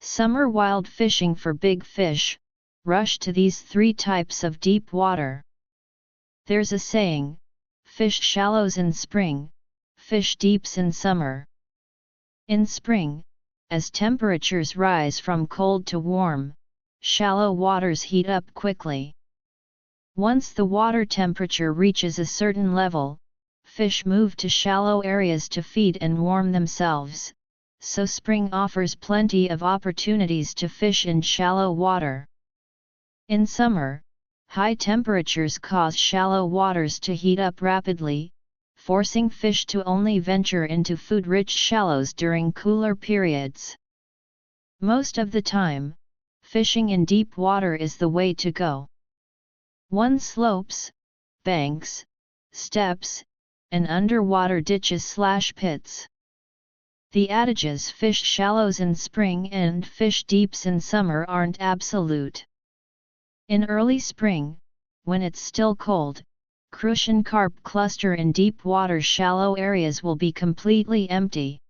Summer wild fishing for big fish, rush to these three types of deep water. There's a saying, fish shallows in spring, fish deeps in summer. In spring, as temperatures rise from cold to warm, shallow waters heat up quickly. Once the water temperature reaches a certain level, fish move to shallow areas to feed and warm themselves, so spring offers plenty of opportunities to fish in shallow water. In summer, high temperatures cause shallow waters to heat up rapidly, forcing fish to only venture into food-rich shallows during cooler periods. Most of the time, fishing in deep water is the way to go. 1. Slopes, banks, steps, and underwater ditches/pits. The adages fish shallows in spring and fish deeps in summer aren't absolute. In early spring, when it's still cold, crucian carp cluster in deep water shallow areas will be completely empty.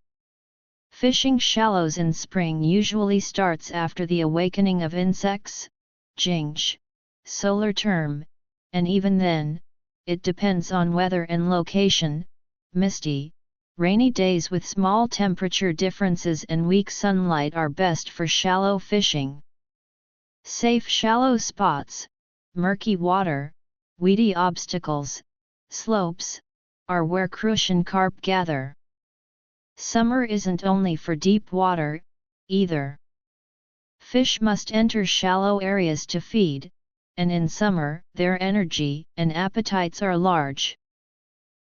Fishing shallows in spring usually starts after the awakening of insects, Jingzhe, solar term, and even then, it depends on weather and location. Misty, rainy days with small temperature differences and weak sunlight are best for shallow fishing. Safe shallow spots, murky water, weedy obstacles, slopes, are where crucian carp gather. Summer isn't only for deep water, either. Fish must enter shallow areas to feed, and in summer, their energy and appetites are large.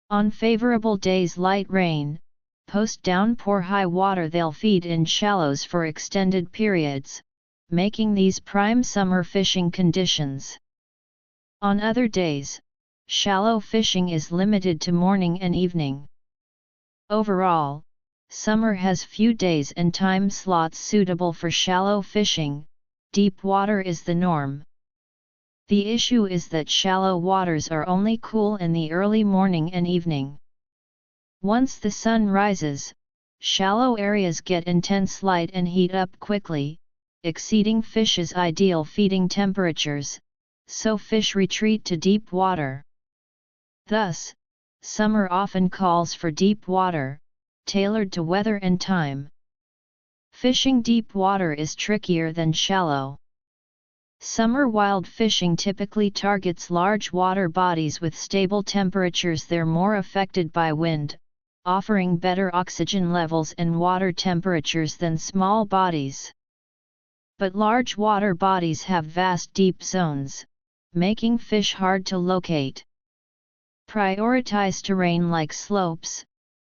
On favorable days, light rain, post-downpour high water, they'll feed in shallows for extended periods, making these prime summer fishing conditions. On other days, shallow fishing is limited to morning and evening. Overall, summer has few days and time slots suitable for shallow fishing, deep water is the norm. The issue is that shallow waters are only cool in the early morning and evening. Once the sun rises, shallow areas get intense light and heat up quickly, exceeding fish's ideal feeding temperatures, so fish retreat to deep water. Thus, summer often calls for deep water, tailored to weather and time. Fishing deep water is trickier than shallow. Summer wild fishing typically targets large water bodies with stable temperatures. They're more affected by wind, offering better oxygen levels and water temperatures than small bodies. But large water bodies have vast deep zones, making fish hard to locate. Prioritize terrain like slopes,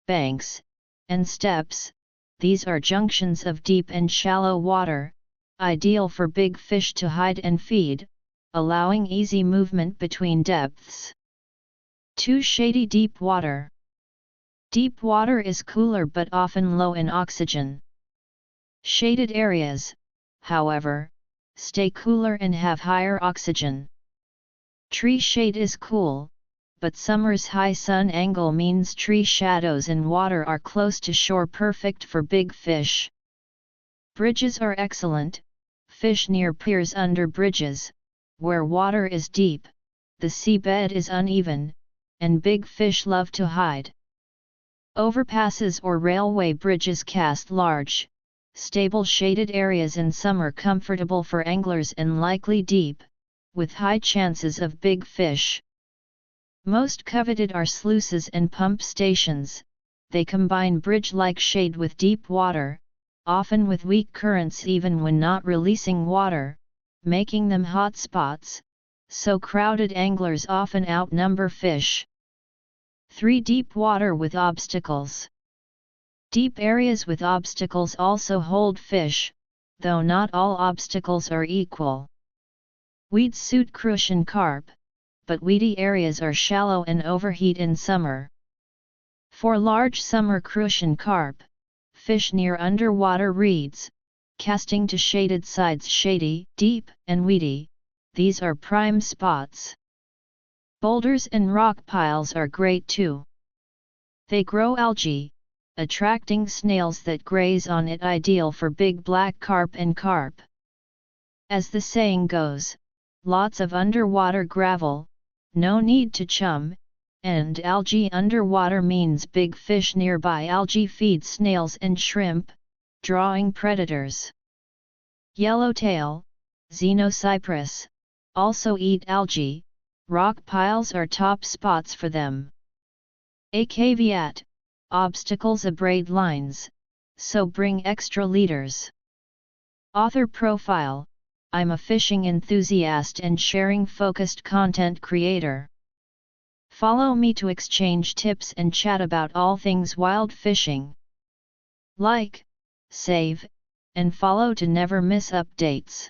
banks, and steps. These are junctions of deep and shallow water, ideal for big fish to hide and feed, allowing easy movement between depths. 2. Shady deep water. Deep water is cooler but often low in oxygen. Shaded areas, however, stay cooler and have higher oxygen. Tree shade is cool, but summer's high sun angle means tree shadows and water are close to shore, perfect for big fish. Bridges are excellent. Fish near piers under bridges, where water is deep, the seabed is uneven, and big fish love to hide. Overpasses or railway bridges cast large, stable shaded areas in summer, comfortable for anglers and likely deep, with high chances of big fish. Most coveted are sluices and pump stations. They combine bridge-like shade with deep water, often with weak currents even when not releasing water, making them hot spots, so crowded anglers often outnumber fish. 3. Deep water with obstacles. Deep areas with obstacles also hold fish, though not all obstacles are equal. Weeds suit crucian carp, but weedy areas are shallow and overheat in summer. For large summer crucian carp, fish near underwater reeds, casting to shaded sides, shady, deep, and weedy, these are prime spots. Boulders and rock piles are great too. They grow algae, attracting snails that graze on it, ideal for big black carp and carp. As the saying goes, lots of underwater gravel, no need to chum, and algae underwater means big fish nearby. Algae feed snails and shrimp, drawing predators. Yellowtail, Xenocyprus, also eat algae, rock piles are top spots for them. A caveat, obstacles abrade lines, so bring extra leaders. Author profile, I'm a fishing enthusiast and sharing focused content creator. Follow me to exchange tips and chat about all things wild fishing. Like, save, and follow to never miss updates.